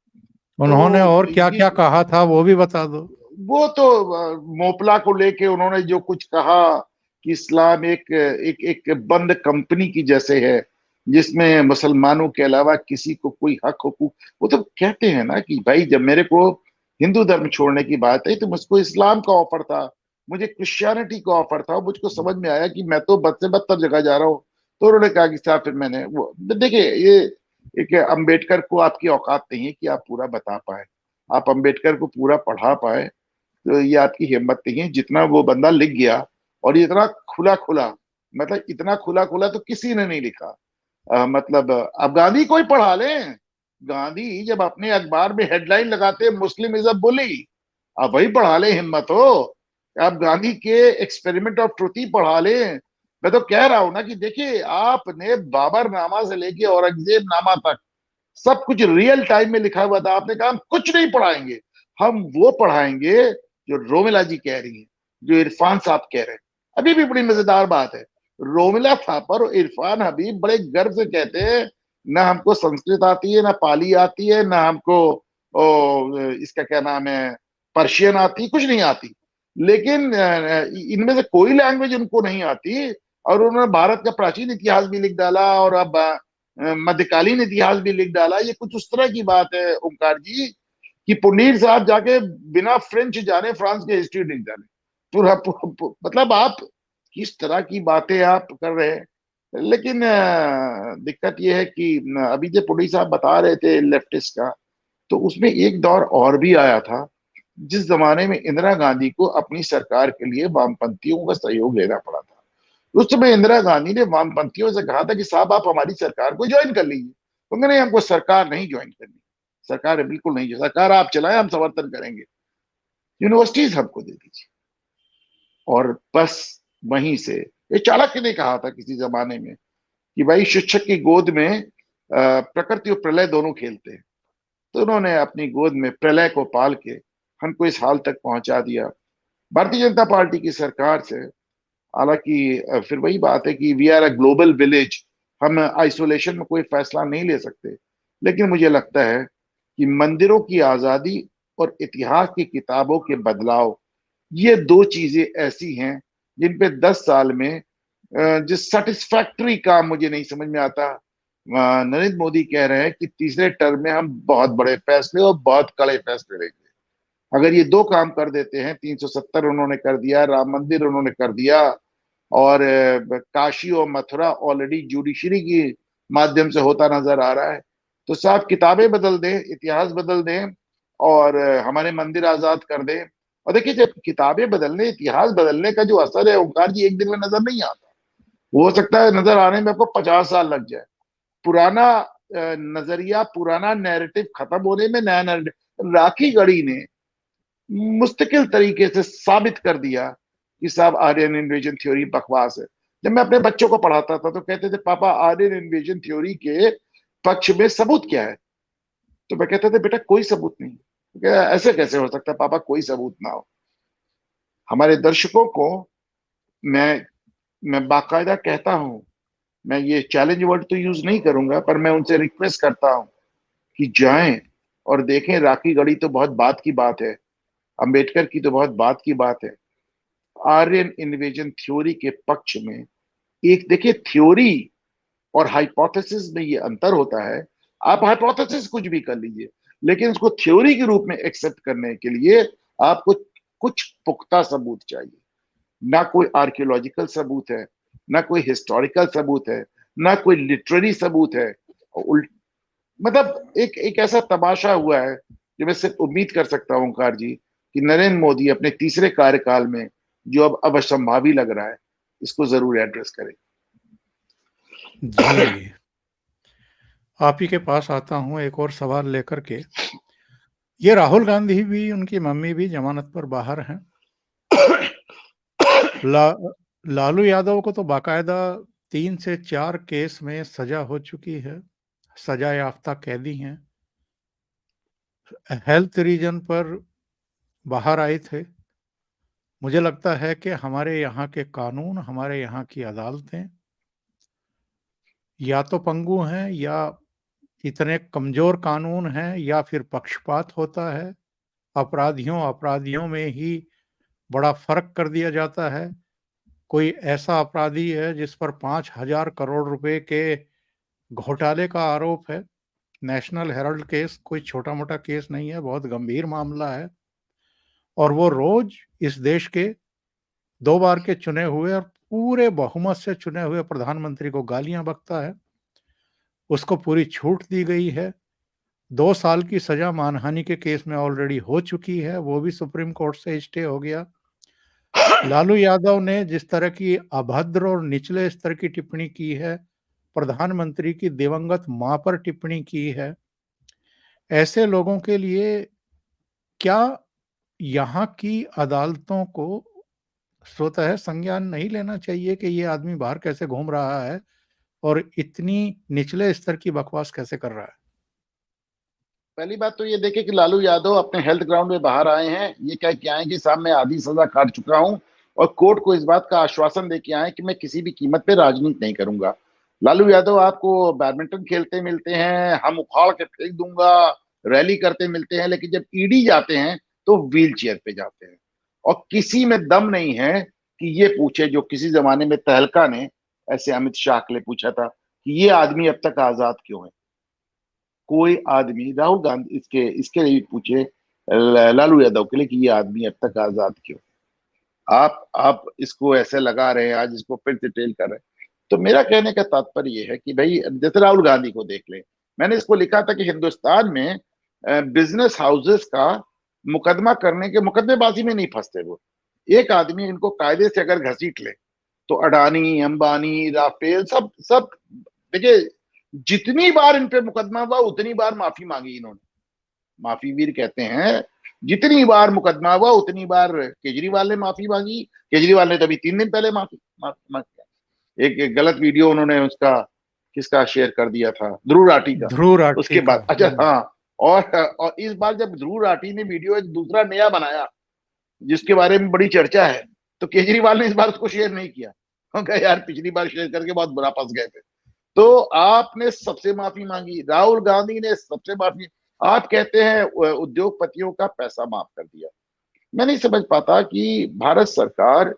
उन्होंने तो और क्या ये क्या कहा था वो भी बता दो। वो तो मोपला को लेके उन्होंने जो कुछ कहा कि इस्लाम एक एक एक बंद कंपनी की जैसे है, जिसमें मुसलमानों के अलावा किसी को कोई हक हुकूक, वो तो कहते हैं ना कि भाई जब मेरे को हिंदू धर्म छोड़ने की बात आई तो मुझको इस्लाम का ऑफर था, मुझे क्रिश्चियनिटी का ऑफर था, मुझको समझ में आया कि मैं तो बद से बदतर जगह जा रहा हूँ। तो उन्होंने कहा कि साहब फिर मैंने वो देखिए, ये एक अंबेडकर को आपकी औकात नहीं है कि आप पूरा बता पाए, आप अंबेडकर को पूरा पढ़ा पाए, तो ये आपकी हिम्मत नहीं है। जितना वो बंदा लिख गया, और ये इतना खुला खुला, मतलब इतना खुला खुला तो किसी ने नहीं लिखा। मतलब अब गांधी को ही पढ़ा लें। गांधी जब अपने अखबार में हेडलाइन लगाते मुस्लिम इज अ बुली, अब वही पढ़ा ले, हिम्मत हो। आप गांधी के एक्सपेरिमेंट ऑफ ट्रुथ ही पढ़ा लें। मैं तो कह रहा हूं ना कि देखिए, आपने बाबर नामा से लेके औरंगजेब नामा तक सब कुछ रियल टाइम में लिखा हुआ था। आपने कहा हम कुछ नहीं पढ़ाएंगे, हम वो पढ़ाएंगे जो रोमिला जी कह रही हैं, जो इरफान साहब कह रहे हैं। अभी भी बड़ी मजेदार बात है, रोमिला थापर और इरफान हबीब बड़े गर्व से कहते हैं ना हमको संस्कृत आती है, ना पाली आती है, ना हमको इसका क्या नाम है, पर्शियन आती, कुछ नहीं आती। लेकिन इनमें से कोई लैंग्वेज उनको नहीं आती, और उन्होंने भारत का प्राचीन इतिहास भी लिख डाला, और अब मध्यकालीन इतिहास भी लिख डाला। ये कुछ उस तरह की बात है ओंकार जी, कि पुनीर साहब जाके बिना फ्रेंच जाने फ्रांस की हिस्ट्री नहीं जाने। मतलब आप किस तरह की बातें आप कर रहे हैं। लेकिन दिक्कत यह है कि अभी जो पुनीर साहब बता रहे थे लेफ्टिस्ट का, तो उसमें एक दौर और भी आया था जिस जमाने में इंदिरा गांधी को अपनी सरकार के लिए वामपंथियों का सहयोग लेना पड़ा था। उस समय इंदिरा गांधी ने वामपंथियों से कहा था कि साहब आप हमारी सरकार को ज्वाइन कर लीजिए। उन्होंने नहीं, हमको सरकार नहीं ज्वाइन करनी, सरकार बिल्कुल नहीं, सरकार आप चलाएं, हम समर्थन करेंगे, यूनिवर्सिटीज हमको दे दीजिए। और बस वहीं से, ये चाणक्य ने कहा था किसी जमाने में कि भाई शिक्षक की गोद में प्रकृति और प्रलय दोनों खेलते हैं। तो उन्होंने अपनी गोद में प्रलय को पाल के हमको इस हाल तक पहुंचा दिया। भारतीय जनता पार्टी की सरकार से, हालांकि फिर वही बात है कि we are a global village, हम आइसोलेशन में कोई फैसला नहीं ले सकते। लेकिन मुझे लगता है कि मंदिरों की आजादी और इतिहास की किताबों के बदलाव, ये दो चीजें ऐसी हैं जिन पे 10 साल में जिस सेटिस्फैक्टरी काम मुझे नहीं समझ में आता। नरेंद्र मोदी कह रहे हैं कि तीसरे टर्म में हम बहुत बड़े फैसले और बहुत कड़े फैसले लेंगे। अगर ये दो काम कर देते हैं, 370 उन्होंने कर दिया, राम मंदिर उन्होंने कर दिया, और काशी और मथुरा ऑलरेडी जुडिशरी के माध्यम से होता नजर आ रहा है, तो साहब किताबें बदल दें, इतिहास बदल दें, और हमारे मंदिर आजाद कर दें। और देखिए, जब किताबें बदलने, इतिहास बदलने का जो असर है ओंकार जी, एक दिन में नजर नहीं आता। हो सकता है नजर आने में आपको 50 साल लग जाए। पुराना नजरिया, पुराना नैरेटिव खत्म होने में नया नैरेटिव, राखी गढ़ी ने मुस्तकिल तरीके से साबित कर दिया कि साहब आर्यन इन्वेजन थ्योरी बकवास है। जब मैं अपने बच्चों को पढ़ाता था तो कहते थे पापा आर्यन इन्वेजन थ्योरी के पक्ष में सबूत क्या है? तो मैं कहता था बेटा कोई सबूत नहीं। ऐसे कैसे हो सकता है पापा, कोई सबूत ना हो? हमारे दर्शकों को मैं मैं बाकायदा कहता हूं, मैं ये चैलेंज वर्ड तो यूज नहीं करूंगा, पर मैं उनसे रिक्वेस्ट करता हूं कि जाएं और देखें। राखी गढ़ी तो बहुत बात की बात है, अंबेडकर की तो बहुत बात की बात है। आर्यन इन्वेजन थ्योरी के पक्ष में एक देखिए, थ्योरी और हाइपोथेसिस में ये अंतर होता है। आप हाइपोथेसिस कुछ भी कर लीजिए, लेकिन उसको थ्योरी के रूप में एक्सेप्ट करने के लिए आपको कुछ पुख्ता सबूत चाहिए। ना कोई आर्कियोलॉजिकल सबूत है, ना कोई हिस्टोरिकल सबूत है, ना कोई लिटरेरी सबूत है। मतलब एक एक ऐसा तमाशा हुआ है जो मैं सिर्फ उम्मीद कर सकता हूँ ओंकार जी, कि नरेंद्र मोदी अपने तीसरे कार्यकाल में, जो अब असंभावी लग रहा है, इसको जरूर एड्रेस करें। जी, आप ही के पास आता हूं एक और सवाल लेकर के। ये राहुल गांधी भी, उनकी मम्मी भी जमानत पर बाहर हैं। ला, लालू यादव को तो बाकायदा 3 से 4 केस में सजा हो चुकी है, सजा याफ्ता कैदी हैं। हेल्थ रीजन पर बाहर आए थे। मुझे लगता है कि हमारे यहाँ के कानून, हमारे यहाँ की अदालतें या तो पंगु हैं, या इतने कमजोर कानून हैं, या फिर पक्षपात होता है। अपराधियों में ही बड़ा फर्क कर दिया जाता है। कोई ऐसा अपराधी है जिस पर 5,000 करोड़ रुपए के घोटाले का आरोप है। नेशनल हेराल्ड केस कोई छोटा मोटा केस नहीं है, बहुत गंभीर मामला है। और वो रोज इस देश के 2 बार के चुने हुए और पूरे बहुमत से चुने हुए प्रधानमंत्री को गालियां बकता है। उसको पूरी छूट दी गई है। 2 साल की सजा मानहानि के केस में ऑलरेडी हो चुकी है, वो भी सुप्रीम कोर्ट से स्टे हो गया। लालू यादव ने जिस तरह की अभद्र और निचले स्तर की टिप्पणी की है, प्रधानमंत्री की दिवंगत मां पर टिप्पणी की है, ऐसे लोगों के लिए क्या यहाँ की अदालतों को स्वतः संज्ञान नहीं लेना चाहिए कि ये आदमी बाहर कैसे घूम रहा है और इतनी निचले स्तर की बकवास कैसे कर रहा है? पहली बात तो ये देखे कि लालू यादव अपने हेल्थ ग्राउंड में बाहर आए हैं, ये कह के आए कि साहब मैं आधी सजा काट चुका हूं, और कोर्ट को इस बात का आश्वासन दे के आए कि मैं किसी भी कीमत पे राजनीति नहीं करूंगा। लालू यादव आपको बैडमिंटन खेलते मिलते हैं, हम उखाड़ के फेंक दूंगा, रैली करते मिलते हैं, लेकिन जब ईडी जाते हैं तो व्हील चेयर पे जाते हैं। और किसी में दम नहीं है कि ये पूछे, जो किसी जमाने में तहलका ने ऐसे अमित शाह के लिए पूछा था कि ये आदमी अब तक आजाद क्यों है। कोई आदमी, राहुल गांधी इसके इसके लिए पूछे लालू यादव के लिए कि ये आदमी अब तक आजाद क्यों। आप इसको ऐसे लगा रहे हैं, आज इसको फिर डिटेल कर रहे हैं। तो मेरा कहने का तात्पर्य ये है कि भाई जैसे राहुल गांधी को देख ले, मैंने इसको लिखा था कि हिंदुस्तान में बिजनेस हाउसेस का मुकदमा करने के मुकदमेबाजी में नहीं फंसते वो। एक आदमी इनको कायदे से अगर घसीट ले तो अडानी, अंबानी, राफेल सब सब देखिए, जितनी बार इन पे मुकदमा हुआ उतनी बार माफी मांगी इन्होंने। माफी वीर कहते हैं, जितनी बार मुकदमा हुआ उतनी बार केजरीवाल ने माफी मांगी। केजरीवाल ने तभी 3 दिन पहले माफी मांगी। एक गलत वीडियो उन्होंने उसका किसका शेयर कर दिया था, ध्रुव राठी का। ध्रुव राठी उसके का। बाद अच्छा हाँ, और इस बार जब ध्रुव राठी ने वीडियो एक दूसरा नया बनाया जिसके बारे में बड़ी चर्चा है, तो केजरीवाल ने इस बार उसको शेयर नहीं किया। क्योंकि यार पिछली बार शेयर करके बहुत बुरा फंस गए थे। तो आपने सबसे माफी मांगी, राहुल गांधी ने सबसे माफी। आप कहते हैं उद्योगपतियों का पैसा माफ कर दिया। मैं नहीं समझ पाता कि भारत सरकार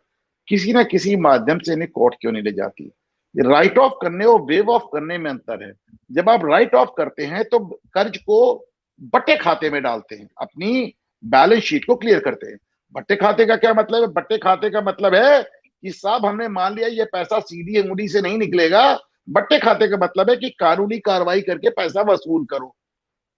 किसी ना किसी माध्यम से इन्हें कोर्ट क्यों नहीं ले जाती। राइट ऑफ करने और वेव ऑफ करने में अंतर है। जब आप राइट ऑफ करते हैं तो कर्ज को बट्टे खाते में डालते हैं, अपनी बैलेंस शीट को क्लियर करते हैं। बट्टे खाते का क्या मतलब है? बट्टे खाते का मतलब है कि साहब हमने मान लिया ये पैसा सीधी अंगुली से नहीं निकलेगा। बट्टे खाते का मतलब है कि कानूनी कार्रवाई करके पैसा वसूल करो।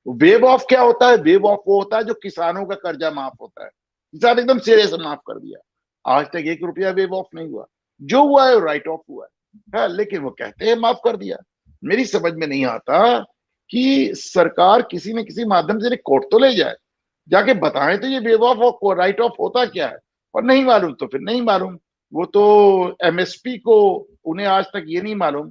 वेव ऑफ क्या होता है? वेव ऑफ वो होता है जो किसानों का कर्जा माफ होता है। किसान एकदम सिरे से माफ कर दिया, आज तक 1 रुपया वेव ऑफ नहीं हुआ। जो हुआ है वो राइट ऑफ हुआ है, लेकिन वो कहते हैं माफ कर दिया। मेरी समझ में नहीं आता कि सरकार किसी न किसी माध्यम से कोर्ट तो ले जाए, जाके बताएं तो ये वेव ऑफ और राइट ऑफ होता क्या है। और नहीं मालूम तो फिर नहीं मालूम। वो तो एमएसपी को, उन्हें आज तक ये नहीं मालूम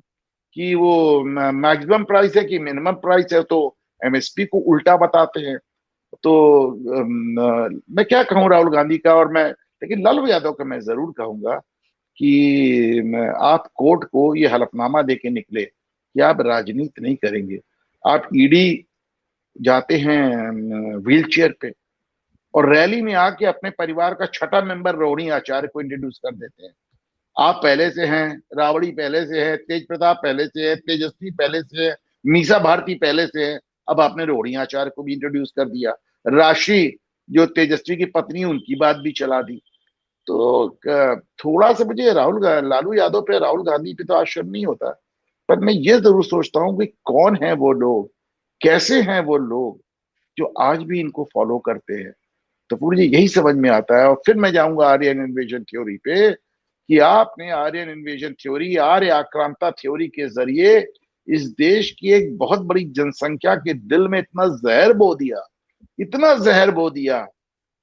कि वो मैक्सिमम प्राइस है कि मिनिमम प्राइस है, तो एमएसपी को उल्टा बताते हैं। तो मैं क्या कहूँ राहुल गांधी का, और मैं लेकिन लालू यादव का मैं जरूर कहूंगा कि आप कोर्ट को ये हलफनामा देके निकले कि आप राजनीति नहीं करेंगे। आप ईडी जाते हैं व्हील चेयर पे और रैली में आके अपने परिवार का छठा मेंबर रोहिणी आचार्य को इंट्रोड्यूस कर देते हैं। आप पहले से हैं, रावड़ी पहले से है, तेज प्रताप पहले से है, तेजस्वी पहले से है, मीसा भारती पहले से है, अब आपने रोहिणी आचार्य को भी इंट्रोड्यूस कर दिया। राशि जो तेजस्वी की पत्नी, उनकी बात भी चला दी। तो थोड़ा सा मुझे लालू यादव पे, राहुल गांधी पे तो आश्चर्य नहीं होता, पर मैं ये जरूर सोचता हूँ कि कौन है वो लोग, कैसे हैं वो लोग जो आज भी इनको फॉलो करते हैं। तो मुझे यही समझ में आता है। और फिर मैं जाऊंगा आर्यन इन्वेजन थ्योरी पे कि आपने आर्यन इन्वेजन थ्योरी, आर्य आक्रांता थ्योरी के जरिए इस देश की एक बहुत बड़ी जनसंख्या के दिल में इतना जहर बो दिया, इतना जहर बो दिया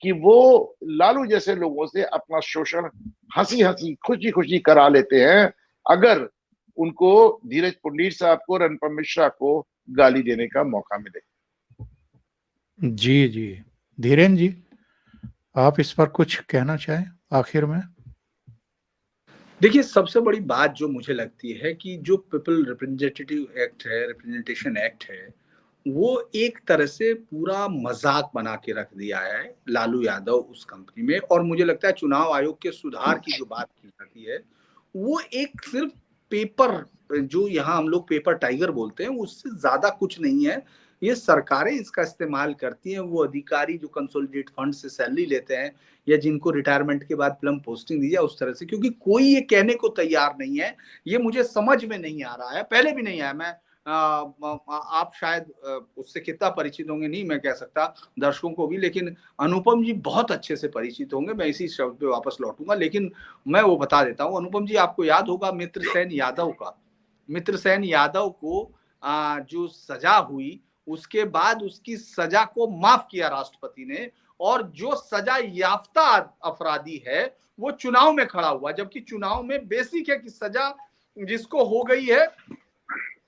कि वो लालू जैसे लोगों से अपना शोषण हंसी हंसी खुशी खुशी करा लेते हैं, अगर उनको धीरज पुंडीर साहब को और अनुपम मिश्रा को गाली देने का मौका मिले। जी जी, धीरेन्द्र जी, आप इस पर कुछ कहना चाहें आखिर में? देखिए, सबसे बड़ी बात जो मुझे लगती है कि जो पीपल रिप्रेजेंटेटिव एक्ट है, रिप्रेजेंटेशन एक्ट है, वो एक तरह से पूरा मजाक बना के रख दिया है लालू यादव उस कंपनी में। और मुझे लगता है चुनाव आयोग के सुधार की जो बात की जाती है, वो एक सिर्फ पेपर जो यहाँ हम लोग पेपर टाइगर बोलते हैं उससे ज्यादा कुछ नहीं है। ये सरकारें इसका इस्तेमाल करती हैं, वो अधिकारी जो कंसोलिडेट फंड से सैलरी लेते हैं या जिनको रिटायरमेंट के बाद प्लम पोस्टिंग दी जाए उस तरह से, क्योंकि कोई ये कहने को तैयार नहीं है। ये मुझे समझ में नहीं आ रहा है, पहले भी नहीं आया। मैं आप शायद उससे कितना परिचित होंगे नहीं मैं कह सकता, दर्शकों को भी, लेकिन अनुपम जी बहुत अच्छे से परिचित होंगे। मैं इसी शब्द पे वापस लौटूंगा, लेकिन मैं वो बता देता हूँ। अनुपम जी, आपको याद होगा मित्रसेन यादव को जो सजा हुई, उसके बाद उसकी सजा को माफ किया राष्ट्रपति ने, और जो सजा याफ्ता अपराधी है वो चुनाव में खड़ा हुआ, जबकि चुनाव में बेसिक है कि सजा जिसको हो गई है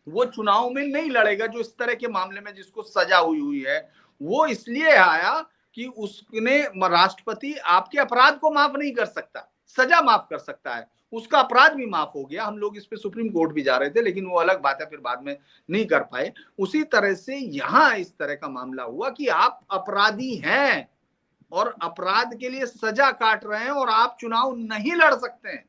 वो चुनाव में नहीं लड़ेगा। जो इस तरह के मामले में जिसको सजा हुई है वो इसलिए आया कि उसने, राष्ट्रपति आपके अपराध को माफ नहीं कर सकता, सजा माफ कर सकता है, उसका अपराध भी माफ हो गया। हम लोग इस पे सुप्रीम कोर्ट भी जा रहे थे, लेकिन वो अलग बात है, फिर बाद में नहीं कर पाए। उसी तरह से यहां इस तरह का मामला हुआ कि आप अपराधी हैं और अपराध के लिए सजा काट रहे हैं और आप चुनाव नहीं लड़ सकते हैं,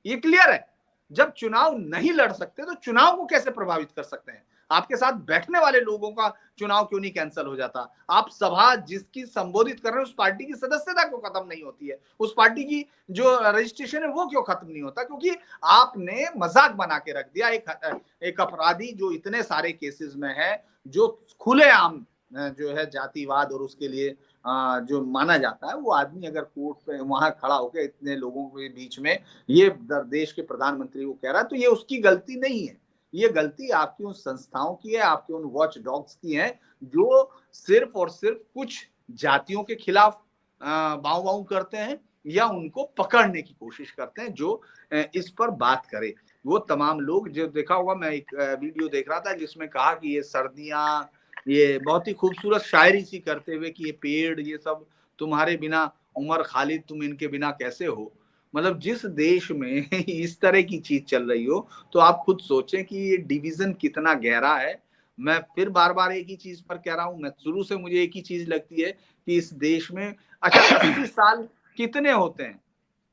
ये क्लियर है। जब चुनाव नहीं लड़ सकते तो चुनाव को कैसे प्रभावित कर सकते हैं? आपके साथ बैठने वाले लोगों का चुनाव क्यों नहीं कैंसिल हो जाता? आप सभा जिसकी संबोधित कर रहे हैं उस पार्टी की सदस्यता क्यों खत्म नहीं होती है? उस पार्टी की जो रजिस्ट्रेशन है वो क्यों खत्म नहीं होता? क्योंकि आपने मजाक बना के रख दिया एक अपराधी जो इतने सारे केसेस में है, जो खुलेआम जो है जातिवाद और उसके लिए जो माना जाता है, वो आदमी अगर कोर्ट पे वहां खड़ा होकर इतने लोगों के बीच में ये देश के प्रधानमंत्री को कह रहा है, तो ये उसकी गलती नहीं है। ये गलती आपकी उन संस्थाओं की है, आपके उन वॉच डॉग्स की है, जो सिर्फ और सिर्फ कुछ जातियों के खिलाफ बाऊ बाऊ करते हैं या उनको पकड़ने की कोशिश करते हैं, जो इस पर बात करे। वो तमाम लोग, जो देखा होगा, मैं एक वीडियो देख रहा था जिसमें कहा कि ये सर्दियां, ये बहुत ही खूबसूरत शायरी सी करते हुए कि ये पेड़, ये सब तुम्हारे बिना, उमर खालिद तुम इनके बिना कैसे हो। मतलब जिस देश में इस तरह की चीज चल रही हो, तो आप खुद सोचें कि ये डिवीजन कितना गहरा है। मैं फिर बार बार एक ही चीज पर कह रहा हूं, मैं शुरू से मुझे एक ही चीज लगती है कि इस देश में, अच्छा 80 साल कितने होते हैं?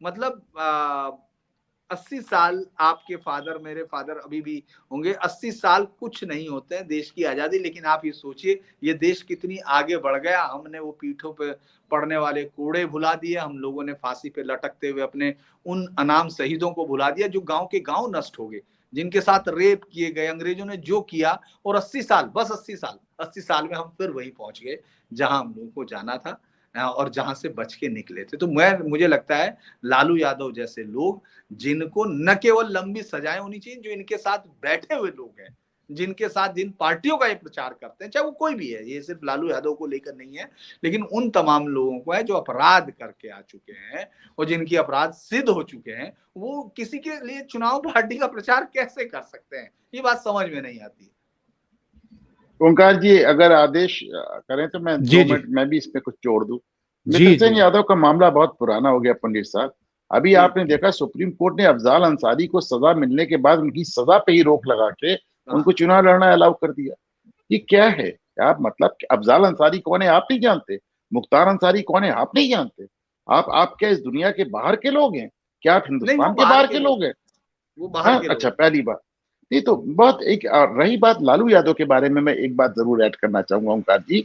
मतलब 80 साल आपके फादर, मेरे फादर अभी भी होंगे, 80 साल कुछ नहीं होते हैं देश की आजादी। लेकिन आप ये सोचिए ये देश कितनी आगे बढ़ गया। हमने वो पीठों पे पड़ने वाले कोड़े भुला दिए, हम लोगों ने फांसी पे लटकते हुए अपने उन अनाम शहीदों को भुला दिया, जो गांव के गांव नष्ट हो गए, जिनके साथ रेप किए गए, अंग्रेजों ने जो किया। और 80 साल, बस 80 साल में हम फिर वही पहुंच गए जहां हम लोगों को जाना था और जहां से बच के निकले थे। तो मुझे लगता है लालू यादव जैसे लोग, जिनको न केवल लंबी सजाएं होनी चाहिए, जो इनके साथ बैठे हुए लोग हैं, जिनके साथ जिन पार्टियों का ये प्रचार करते हैं, चाहे वो कोई भी है, ये सिर्फ लालू यादव को लेकर नहीं है, लेकिन उन तमाम लोगों को है जो अपराध करके आ चुके हैं और जिनकी अपराध सिद्ध हो चुके हैं, वो किसी के लिए चुनाव पार्टी का प्रचार कैसे कर सकते हैं? ये बात समझ में नहीं आती। ओंकार जी, अगर आदेश करें तो मैं 2 मिनट मैं भी इसमें कुछ जोड़ दूं। मित्रसेन यादव का मामला बहुत पुराना हो गया पंडित साहब। अभी आपने देखा सुप्रीम कोर्ट ने अफजाल अंसारी को सजा मिलने के बाद उनकी सजा पे ही रोक लगा के उनको चुनाव लड़ना अलाउ कर दिया। ये क्या है? आप मतलब अफजाल अंसारी कौन है आप नहीं जानते? मुख्तार अंसारी कौन है आप नहीं जानते? आप क्या इस दुनिया के बाहर के लोग हैं? क्या आप हिंदुस्तान के बाहर के लोग हैं? वो बाहर के अच्छा, पहली बात नहीं तो बहुत एक रही बात लालू यादव के बारे में, मैं एक बात जरूर ऐड करना चाहूंगा ओंकार जी।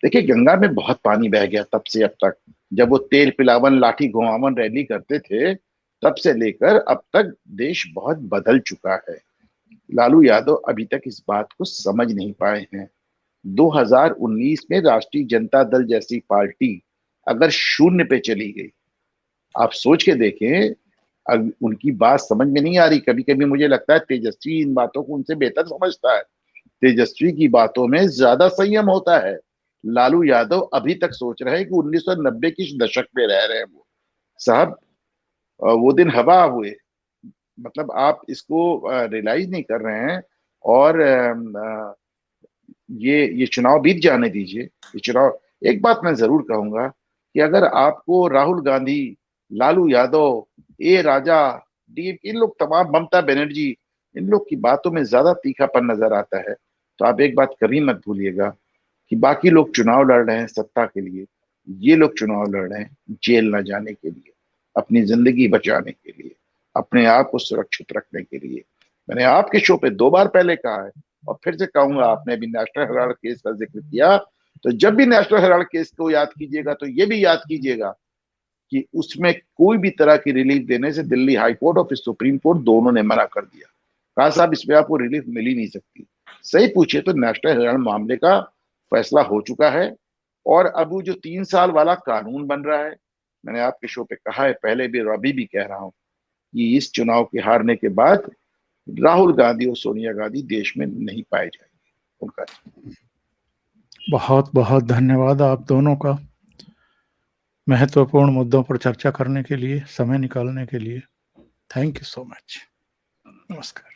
देखिए, गंगा में बहुत पानी बह गया तब से अब तक। जब वो तेल पिलावन लाठी घुमावन रैली करते थे, तब से लेकर अब तक देश बहुत बदल चुका है। लालू यादव अभी तक इस बात को समझ नहीं पाए हैं। 2019 में राष्ट्रीय जनता दल जैसी पार्टी अगर शून्य पे चली गई, आप सोच के देखें। अब उनकी बात समझ में नहीं आ रही। कभी कभी मुझे लगता है तेजस्वी इन बातों को उनसे बेहतर समझता है। तेजस्वी की बातों में ज्यादा संयम होता है। लालू यादव अभी तक सोच रहे हैं कि 1990 के दशक में रह रहे हैं वो। साहब, वो दिन हवा हुए। मतलब आप इसको रियलाइज नहीं कर रहे हैं। और ये चुनाव बीत जाने दीजिए। ये चुनाव, एक बात मैं जरूर कहूंगा कि अगर आपको राहुल गांधी, लालू यादव, ए राजा, डी, इन लोग तमाम, ममता बनर्जी, इन लोग की बातों में ज्यादा तीखापन नजर आता है, तो आप एक बात कभी मत भूलिएगा कि बाकी लोग चुनाव लड़ रहे हैं सत्ता के लिए, ये लोग चुनाव लड़ रहे हैं जेल न जाने के लिए, अपनी जिंदगी बचाने के लिए। अपने आप को सुरक्षित रखने के लिए। मैंने आपके शो पे 2 बार पहले कहा है और फिर से कहूंगा, आपने अभी नेशनल हेराल्ड केस का जिक्र किया, तो जब भी नेशनल हेराल्ड केस को याद कीजिएगा तो ये भी याद कीजिएगा कि उसमें कोई भी तरह की रिलीफ देने से दिल्ली हाई कोर्ट और फिर सुप्रीम कोर्ट दोनों ने मना कर दिया। कहा साहब इसमें आपको रिलीफ मिल ही नहीं सकती। सही पूछिए तो नेशनल हेराल्ड मामले का फैसला हो चुका है और अब वो जो 3 साल वाला कानून बन रहा है, मैंने आपके शो पे कहा है पहले भी और अभी भी कह रहा हूं कि इस चुनाव के हारने के बाद राहुल गांधी और सोनिया गांधी देश में नहीं पाए जाएंगे। उनका बहुत बहुत धन्यवाद आप दोनों का महत्वपूर्ण मुद्दों पर चर्चा करने के लिए, समय निकालने के लिए। Thank you so much. नमस्कार।